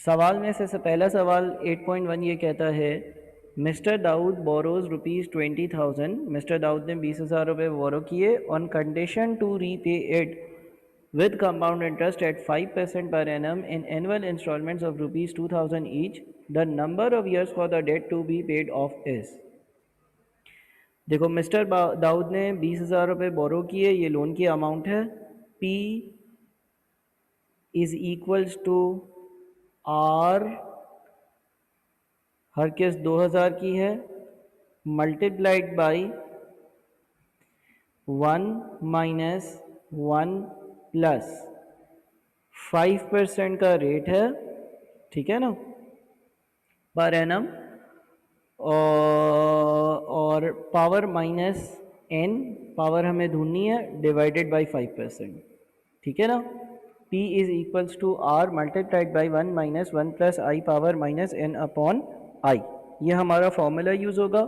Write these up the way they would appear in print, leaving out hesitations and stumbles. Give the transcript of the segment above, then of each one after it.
सवाल में से पहला सवाल 8.1 ये कहता है mister Dawood borrows ₹20,000। Mister Dawood ने 20,000 रुपये बोरो किए on condition to repay it with compound interest at 5% per annum in annual installments of ₹2,000 each. The number of years for the debt to be paid off is। देखो mister Dawood ने 20,000 रुपये borrow किए, ये loan की amount है। P is equals to R, हर case 2,000 की है, मल्टीप्लाइड बाई 1 माइनस 1 प्लस 5% का रेट है, ठीक है ना, पर एनम, और पावर माइनस n, पावर हमें ढूंढनी है, डिवाइडेड बाई 5%, ठीक है ना। P is equals to R multiplied by 1 minus 1 plus i power minus n upon i. ये हमारा फॉर्मूला यूज़ होगा।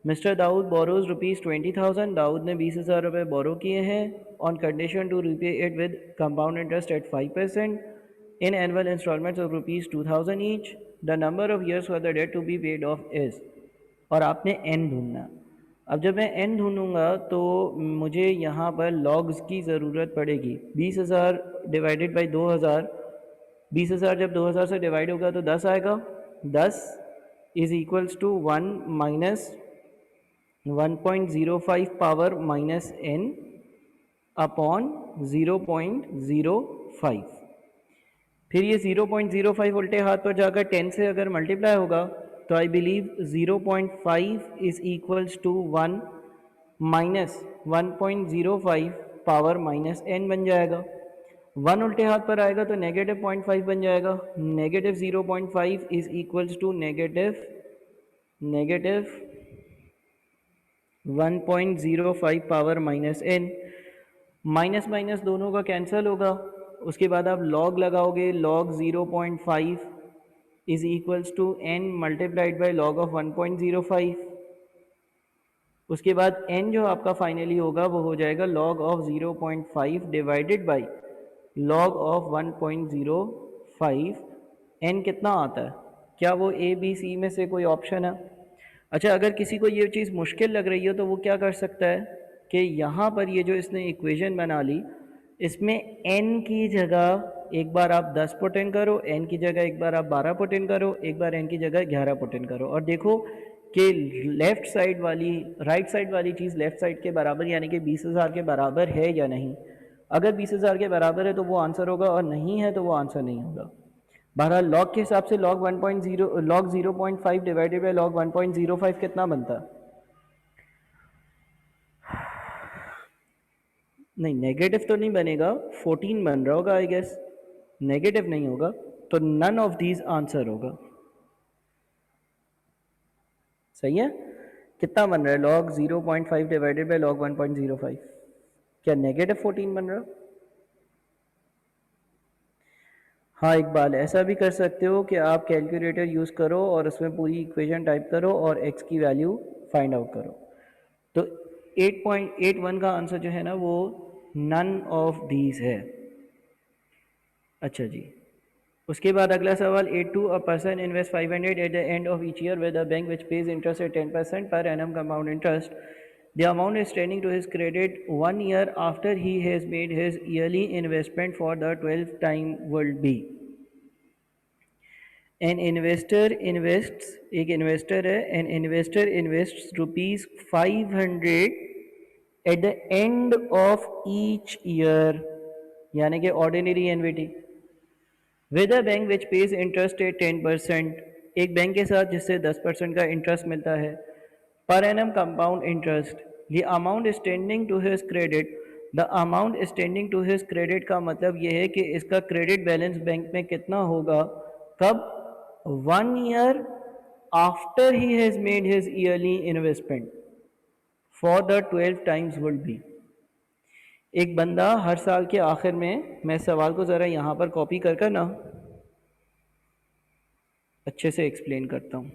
Mister Dawood borrows ₹20,000। दाऊद ने 20,000 रुपये बोरो किए हैं on condition to repay it with compound interest at 5% in annual instalments of ₹2,000 each. The number of years for the debt to be paid off is, और आपने n ढूंढना। अब जब मैं n ढूंढूंगा तो मुझे यहाँ पर लॉग्स की ज़रूरत पड़ेगी। 20,000 डिवाइडेड बाई 2,000, 20,000 जब 2,000 से डिवाइड होगा तो 10 आएगा। 10 is equals to 1 minus 1.05 power minus n upon 0.05। फिर ये 0.05 उल्टे हाथ पर जाकर 10 से अगर मल्टीप्लाई होगा तो I believe 0.5 is equals to 1 minus 1.05 power minus n बन जाएगा। 1 उल्टे हाथ पर आएगा तो नेगेटिव 0.5 बन जाएगा। Negative 0.5 is equals to negative 1.05 power minus n। Minus minus दोनों का कैंसिल होगा। उसके बाद आप लॉग लगाओगे, log 0.5 is equals to n multiplied by log of 1.05। उसके बाद n जो आपका फाइनली होगा वो हो जाएगा log of 0.5 divided by log of 1.05। n कितना आता है? क्या वो ए बी सी में से कोई ऑप्शन है? अच्छा, अगर किसी को ये चीज़ मुश्किल लग रही हो तो वो क्या कर सकता है कि यहाँ पर ये जो इसने इक्वेशन बना ली, इसमें n की जगह एक बार आप 10 पुट इन करो, n की जगह एक बार आप 12 पुट इन करो, एक बार n की जगह 11 पुट इन करो, और देखो कि लेफ़्ट साइड वाली, राइट साइड वाली चीज़ लेफ़्ट साइड के बराबर यानी कि 20,000 के बराबर है या नहीं। अगर 20,000 के बराबर है तो वो आंसर होगा, और नहीं है तो वो आंसर नहीं होगा। बहरहाल लॉग के हिसाब से लॉग 0.5 डिवाइडेड बाई लॉग 1.05 कितना बनता है? नहीं, नेगेटिव तो नहीं बनेगा, 14 बन रहा होगा आई गेस। नेगेटिव नहीं होगा तो नन ऑफ दीज आंसर होगा। सही है? कितना बन रहा है? Log 0.5 divided by log 1.05। क्या नेगेटिव 14 बन रहा? हाँ इकबाल, ऐसा भी कर सकते हो कि आप कैलकुलेटर यूज़ करो और उसमें पूरी इक्वेशन टाइप करो और x की वैल्यू फाइंड आउट करो। तो 8.81 का आंसर जो है ना वो नन ऑफ दीज है। अच्छा जी, उसके बाद अगला सवाल 8.2 a person invest 500 at the end of each year with a bank which pays interest at 10% per annum compound interest. The amount is standing to his credit 1 year after he has made his yearly investment for the 12th time will be. An investor invests, एक investor है, an investor invests ₹500 at the end of each year, यानी कि ordinary annuity, with a bank which pays interest at 10%, एक bank के साथ जिससे 10% का interest मिलता है per annum compound interest. The amount standing to his credit, the amount standing to his credit का मतलब ये है कि इसका क्रेडिट बैलेंस बैंक में कितना होगा, कब? 1 year after he has made his yearly investment for the 12 times will be. एक बंदा हर साल के आखिर में, मैं सवाल को ज़रा यहाँ पर कॉपी कर कर ना अच्छे से एक्सप्लेन करता हूँ।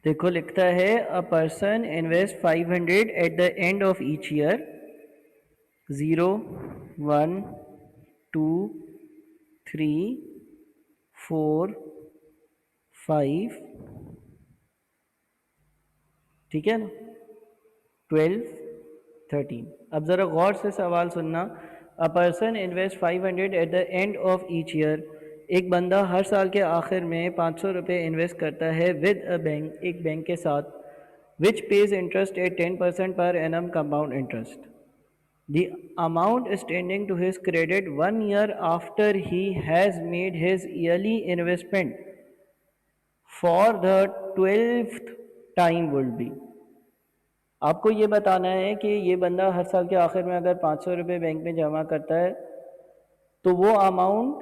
देखो लिखता है अ person invest 500 at the end of each year, 0, 1, 2, 3, 4, 5, ठीक है ना, 12, 13। अब ज़रा गौर से सवाल सुनना। अ person invest 500 at the end of each year, एक बंदा हर साल के आखिर में 500 रुपये इन्वेस्ट करता है विद अ बैंक, एक बैंक के साथ, which pays interest at 10% per annum compound interest. The amount standing to his credit 1 year after he has made his yearly investment for the 12th time would be। आपको ये बताना है कि ये बंदा हर साल के आखिर में अगर 500 रुपये बैंक में जमा करता है तो वो अमाउंट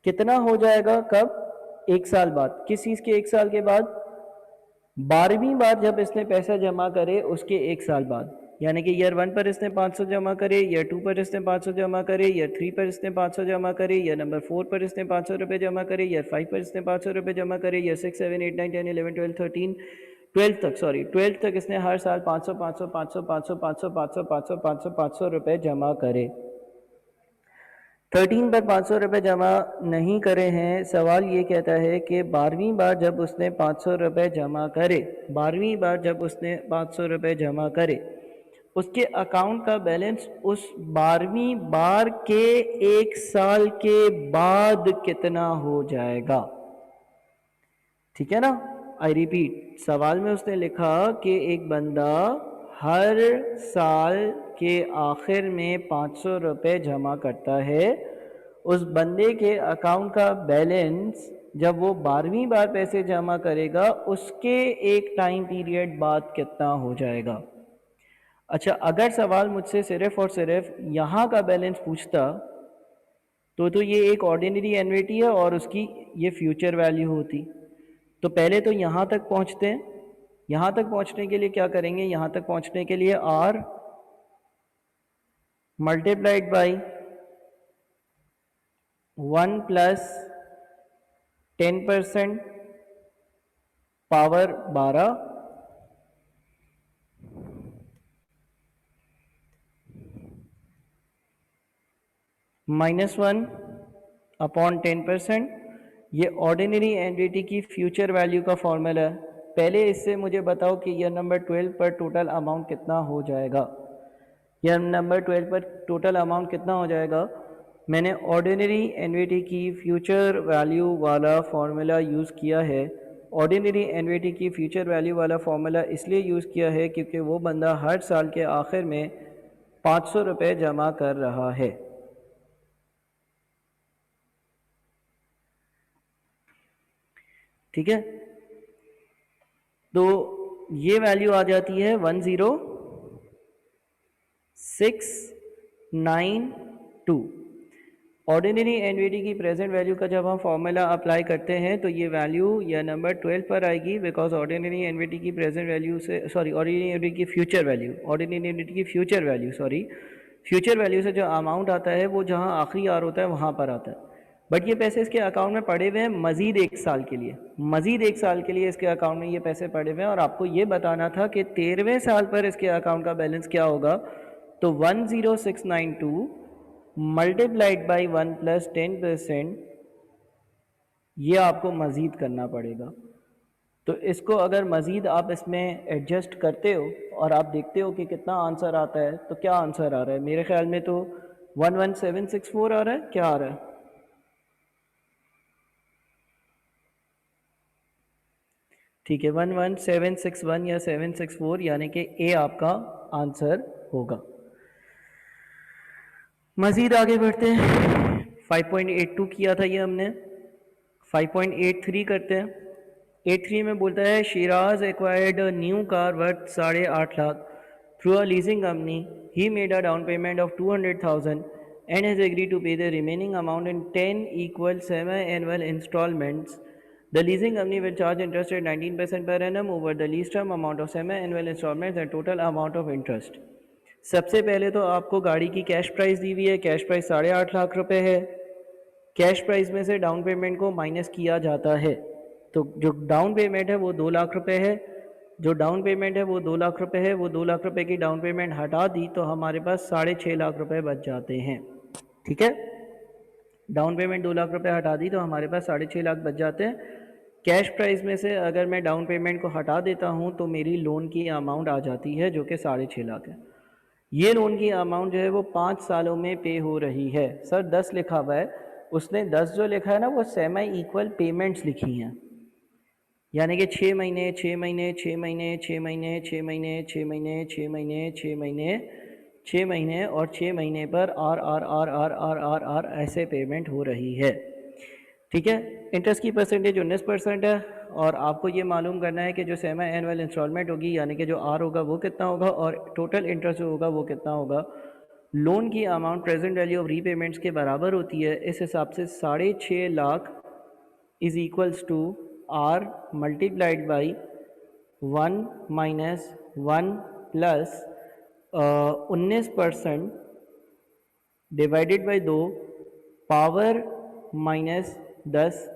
कितना हो जाएगा, कब, एक साल बाद। किस चीज़ के एक साल के बाद? 12वीं बार जब इसने पैसा जमा करे उसके एक साल बाद, यानी कि ईयर 1 पर इसने 500 जमा करे, ईयर 2 पर इसने 500 जमा करे, ईयर 3 पर इसने 500 जमा करे, ईयर नंबर 4 पर इसने 500 रुपये जमा करे, ईयर 5 पर इसने 500 रुपये जमा करे, ईयर 6, 7, 8, 9, 10, 11, 12, 13, 12 तक इसने हर साल 500 500 500 500 500 500 500 500 500 रुपये जमा करे। 13 पर 500 रुपये जमा नहीं करे हैं। सवाल ये कहता है कि 12वीं बार जब उसने 500 रुपये जमा करे, 12वीं बार जब उसने 500 रुपये जमा करे, उसके अकाउंट का बैलेंस उस 12वीं बार के एक साल के बाद कितना हो जाएगा। ठीक है ना, आई रिपीट, सवाल में उसने लिखा कि एक बंदा हर साल के आखिर में 500 रुपये जमा करता है, उस बंदे के अकाउंट का बैलेंस जब वो 12वीं बार पैसे जमा करेगा उसके एक टाइम पीरियड बाद कितना हो जाएगा। अच्छा, अगर सवाल मुझसे सिर्फ और सिर्फ यहाँ का बैलेंस पूछता तो ये एक ऑर्डिनरी एन्युटी है और उसकी ये फ्यूचर वैल्यू होती। तो पहले तो यहाँ तक पहुँचते हैं। यहाँ तक पहुँचने के लिए क्या करेंगे, यहाँ तक पहुँचने के लिए R multiplied by 1 plus 10% power 12 -1 upon 10%। ये ऑर्डिनरी एंटिटी की फ्यूचर वैल्यू का फॉर्मूला है। पहले इससे मुझे बताओ कि ईयर नंबर 12 पर टोटल अमाउंट कितना हो जाएगा। ईयर नंबर 12 पर टोटल अमाउंट कितना हो जाएगा। मैंने ऑर्डिनरी एन्युटी की फ्यूचर वैल्यू वाला फॉर्मूला यूज़ किया है। ऑर्डिनरी एन्युटी की फ्यूचर वैल्यू वाला फॉर्मूला इसलिए यूज़ किया है क्योंकि वो बंदा हर साल के आखिर में 500 रुपये जमा कर रहा है। ठीक है, तो ये वैल्यू आ जाती है 10692। ऑर्डिनरी एन्युटी की प्रेजेंट वैल्यू का जब हम फॉर्मूला अप्लाई करते हैं तो ये वैल्यू या नंबर 12 पर आएगी, बिकॉज ऑर्डिनरी एन्युटी की प्रेजेंट वैल्यू से ऑर्डिनरी एन्युटी की फ्यूचर वैल्यू फ्यूचर वैल्यू से जो अमाउंट आता है वो जहाँ आखिरी आर होता है वहाँ पर आता है। बट ये पैसे इसके अकाउंट में पड़े हुए हैं मज़ीद एक साल के लिए, इसके अकाउंट में ये पैसे पड़े हुए हैं और आपको ये बताना था कि 13वें साल पर इसके अकाउंट का बैलेंस क्या होगा। तो 10692 मल्टीप्लाइड बाई 1 प्लस 10%, ये आपको मज़ीद करना पड़ेगा। तो इसको अगर मज़ीद आप इसमें एडजस्ट करते हो और आप देखते हो कि कितना आंसर आता है, तो क्या आंसर आ रहा है। मेरे ख्याल में तो 11764 आ रहा है, क्या आ रहा है। ठीक है, 11761 या 764, यानी कि ए आपका आंसर होगा। मज़ीद आगे बढ़ते हैं। 5.82 किया था ये हमने, 5.83 करते हैं। 83 में बोलता है Shiraz acquired a new car worth 8.5 lakh through a leasing company. He made a down payment of 200,000 and has agreed to pay the remaining amount in 10 equal semi-annual installments. The leasing company will charge interest at 19% per annum over the lease term amount of semi-annual installments and total amount of interest. सबसे पहले तो आपको गाड़ी की cash price दी हुई है। Cash price 8.5 lakh रुपए है। कैश प्राइस में से डाउन पेमेंट को माइनस किया जाता है। तो जो डाउन पेमेंट है वो 2 लाख रुपए है, जो डाउन पेमेंट है वो 2 लाख रुपए है, वो 2 लाख रुपए की डाउन पेमेंट हटा दी तो हमारे पास 6.5 लाख रुपए बच जाते हैं। ठीक है, डाउन पेमेंट 2 लाख रुपए हटा दी तो हमारे पास 6.5 लाख बच जाते हैं। कैश प्राइस में से अगर मैं डाउन पेमेंट को हटा देता हूँ तो मेरी लोन की अमाउंट आ जाती है जो कि 6.5 लाख है। ये लोन की अमाउंट जो है वो 5 सालों में पे हो रही है। सर 10 लिखा हुआ है, उसने 10 जो लिखा है ना वो सेमी इक्वल पेमेंट्स लिखी हैं, यानी कि 6 महीने 6 महीने 6 महीने 6 महीने 6 महीने 6 महीने 6 महीने 6 महीने 6 महीने और 6 महीने पर R R R R R R R ऐसे पेमेंट हो रही है। ठीक है, इंटरेस्ट की परसेंटेज 19% है और आपको ये मालूम करना है कि जो सेमी एनुअल इंस्टॉलमेंट होगी यानी कि जो आर होगा वो कितना होगा और टोटल इंटरेस्ट जो होगा वो कितना होगा। लोन की amount present value of repayments के बराबर होती है, इस हिसाब से 6.5 lakh is equals to R multiplied by 1 minus 1 plus 19% divided by 2 power -10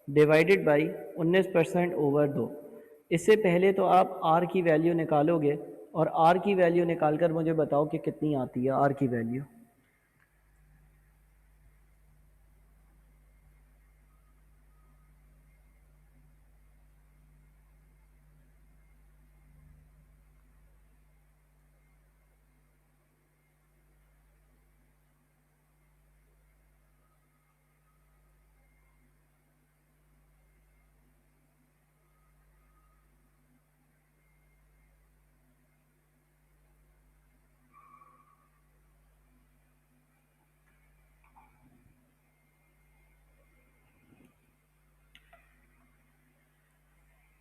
divided by 19% over 2। इससे पहले तो आप आर की वैल्यू निकालोगे और आर की वैल्यू निकाल कर मुझे बताओ कि कितनी आती है आर की वैल्यू।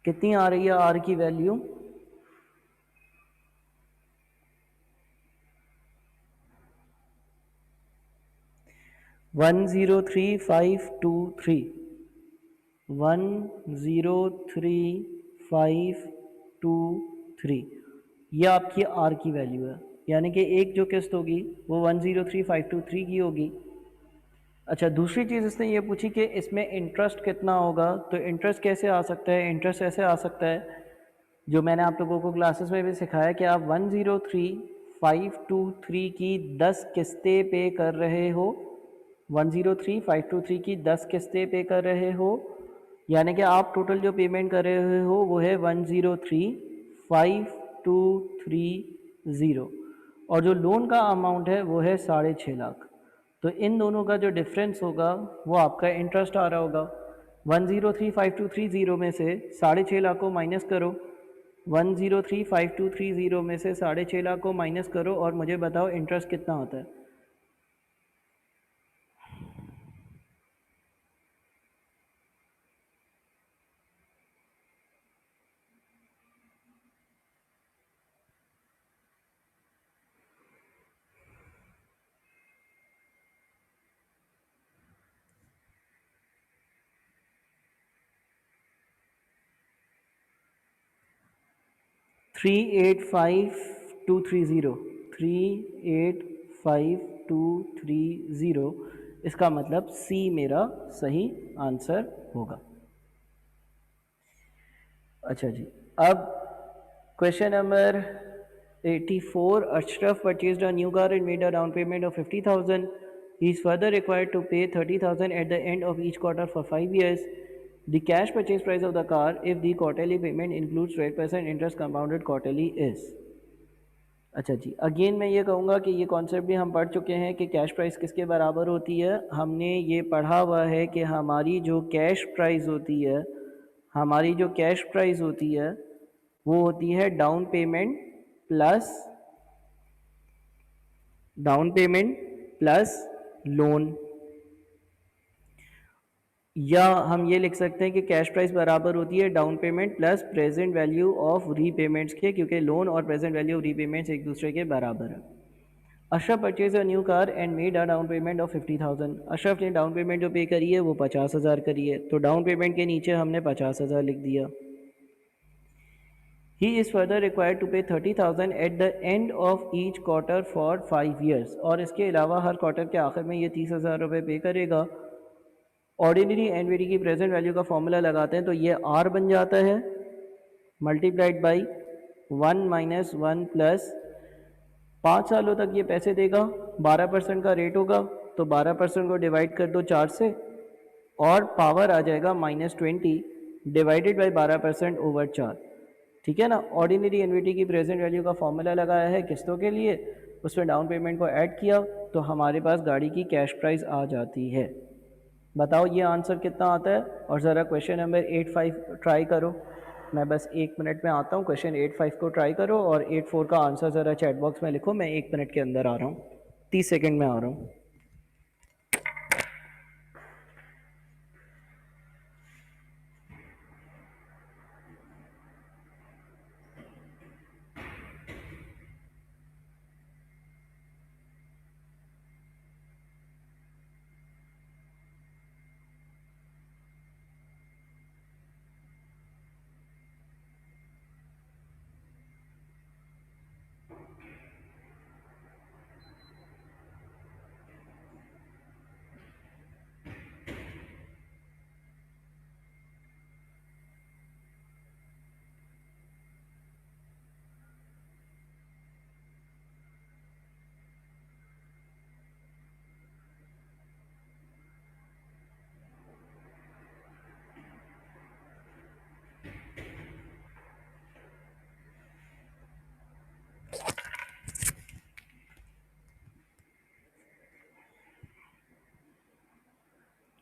कितनी आ रही है आर की वैल्यू? वन ज़ीरो थ्री 103,523 ये आपकी आर की वैल्यू है, यानी कि एक जो किस्त होगी वो 103,523 की होगी। अच्छा, दूसरी चीज़ इसने ये पूछी कि इसमें इंटरेस्ट कितना होगा, तो इंटरेस्ट कैसे आ सकता है? इंटरेस्ट ऐसे आ सकता है जो मैंने आप लोगों को क्लासेस में भी सिखाया कि आप 103,523 की 10 किस्तें पे कर रहे हो, 103,523 की 10 किस्तें पे कर रहे हो, यानी कि आप टोटल जो पेमेंट कर रहे हो वो है 103,523 और जो लोन का अमाउंट है वो है 6.5 लाख। तो इन दोनों का जो डिफरेंस होगा वो आपका इंटरेस्ट आ रहा होगा। 103,523 में से 6.5 लाख को माइनस करो, 103,523 में से 6.5 लाख को माइनस करो और मुझे बताओ इंटरेस्ट कितना होता है। थ्री 385,230 इसका मतलब सी मेरा सही आंसर होगा। अच्छा जी, अब question number 84। Ashraf purchased a new car and made a down payment of 50,000. He is further required to pay 30,000 at the end of each quarter for 5 years. The cash purchase price of the car, if the quarterly payment includes 12% interest compounded quarterly, is। अच्छा जी, again मैं ये कहूँगा कि ये concept भी हम पढ़ चुके हैं कि कैश प्राइस किसके बराबर होती है। हमने ये पढ़ा हुआ है कि हमारी जो कैश प्राइस होती है, हमारी जो कैश प्राइस होती है वो होती है डाउन पेमेंट प्लस लोन, या हम ये लिख सकते हैं कि कैश प्राइस बराबर होती है down payment plus present value of repayments के, क्योंकि लोन और प्रेजेंट वैल्यू ऑफ रीपेमेंट्स एक दूसरे के बराबर है। Ashraf purchase a new car and made a down payment of 50,000। Ashraf ने डाउन पेमेंट जो पे करी है वो 50,000 करी है, तो डाउन पेमेंट के नीचे हमने 50,000 लिख दिया। He is further required to pay 30,000 at the end of each quarter for 5 years। और इसके अलावा हर क्वार्टर के आखिर में ये 30,000 रुपये पे करेगा। ऑर्डिनरी एनवीडी की प्रेजेंट वैल्यू का फॉर्मूला लगाते हैं तो ये आर बन जाता है मल्टीप्लाइड बाई 1 - 1 प्लस 5 सालों तक ये पैसे देगा, 12% का रेट होगा, तो 12% को डिवाइड कर दो 4 से और पावर आ जाएगा -20 डिवाइडेड बाई 12% ओवर 4। ठीक है ना। ऑर्डिनरी एनवीटी की प्रेजेंट वैल्यू का फॉर्मूला लगाया है किस्तों के लिए, उसमें डाउन पेमेंट को ऐड किया तो हमारे पास गाड़ी की कैश प्राइस आ जाती है। बताओ ये आंसर कितना आता है। और ज़रा क्वेश्चन नंबर 8-5 ट्राई करो। मैं बस 1 मिनट में आता हूँ, क्वेश्चन 8-5 को ट्राई करो और 8-4 का आंसर ज़रा चैट बॉक्स में लिखो। मैं 1 मिनट के अंदर आ रहा हूँ, 30 सेकेंड में आ रहा हूँ।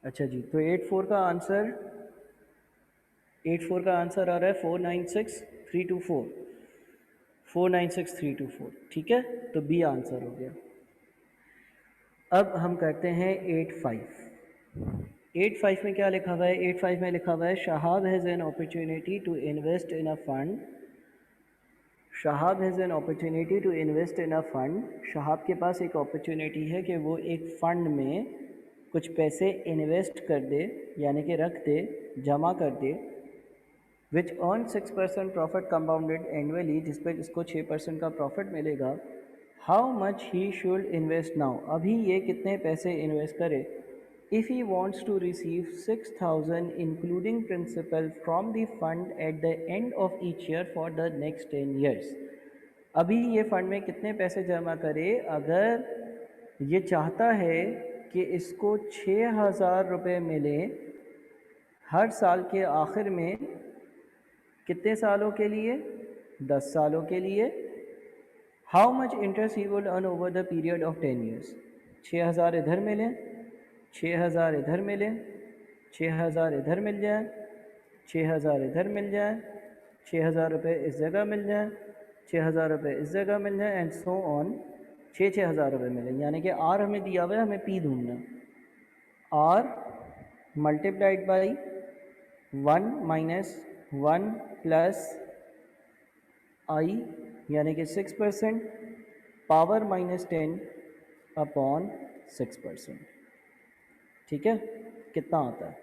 अच्छा जी, तो 8-4 का आंसर आ रहा है 496,324, 496,324। ठीक है, तो बी आंसर हो गया। अब हम करते हैं 8-5 में क्या लिखा हुआ है। 8-5 में लिखा हुआ है Shahab has an opportunity to invest in a fund. Shahab has an opportunity to invest in a fund. Shahab के पास एक अपॉर्चुनिटी है कि वो एक फ़ंड में कुछ पैसे इन्वेस्ट कर दे, यानी कि रख दे, जमा कर दे, which earn 6% profit compounded annually, जिस पर इसको 6% का प्रॉफिट मिलेगा। How much he should invest now, अभी ये कितने पैसे इन्वेस्ट करे। If he wants to receive 6,000 including principal from the fund at the end of each year for the next 10 years. अभी ये फ़ंड में कितने पैसे जमा करे अगर ये चाहता है कि इसको 6,000 रुपये मिले हर साल के आखिर में। कितने सालों के लिए? 10 सालों के लिए। How much interest he will earn over the period of 10 years. 6,000 इधर मिले, 6,000 इधर मिले, 6,000 इधर मिल जाए, 6,000 इधर मिल जाए, 6,000 रुपये इस जगह मिल जाए, 6,000 रुपये इस जगह मिल जाए एंड सो ऑन। 6,000 रुपये मिले, यानी कि आर हमें दिया हुआ है, हमें पी ढूंढना। आर मल्टीप्लाइड बाई 1 - 1 प्लस आई, यानी कि 6%, पावर -10 अपॉन 6%। ठीक है, कितना आता है?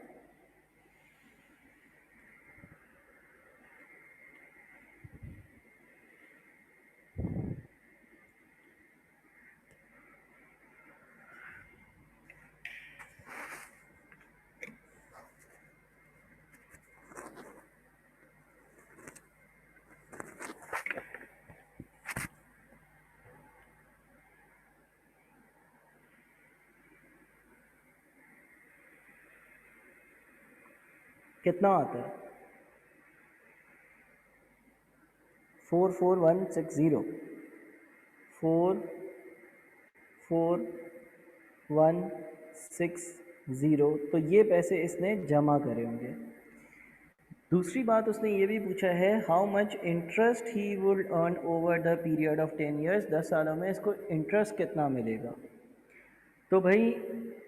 कितना आता है? 44160, 44160। तो ये पैसे इसने जमा करे होंगे। दूसरी बात उसने ये भी पूछा है how much interest he would earn over the period of 10 years. 10 सालों में इसको इंटरेस्ट कितना मिलेगा। तो भाई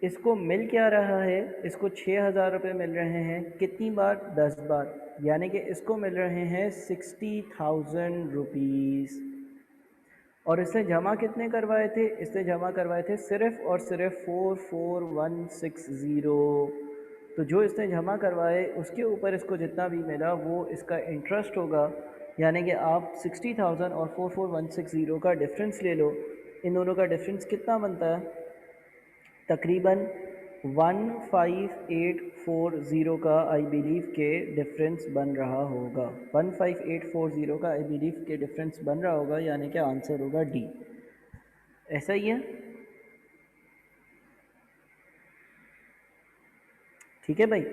इसको मिल क्या रहा है, इसको 6,000 रुपये मिल रहे हैं। कितनी बार? 10 बार, यानी कि इसको मिल रहे हैं 60,000 रुपीज़। और इसने जमा कितने करवाए थे? इसने जमा करवाए थे सिर्फ़ और सिर्फ 44160। तो जो इसने जमा करवाए उसके ऊपर इसको जितना भी मिला वो इसका इंटरेस्ट होगा। यानी कि आप 60,000 और 44160 का डिफरेंस ले लो। इन दोनों का डिफरेंस कितना बनता है? तकरीबन 15840 का आई बिलीव के डिफरेंस बन रहा होगा, 15840 का आई बिलीव के डिफरेंस बन रहा होगा, यानी कि आंसर होगा डी। ऐसा ही है, ठीक है भाई।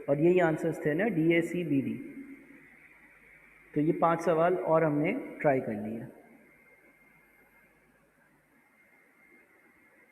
और यही आंसर्स थे ना, D A C B D. तो ये 5 सवाल और हमने ट्राई कर लिए।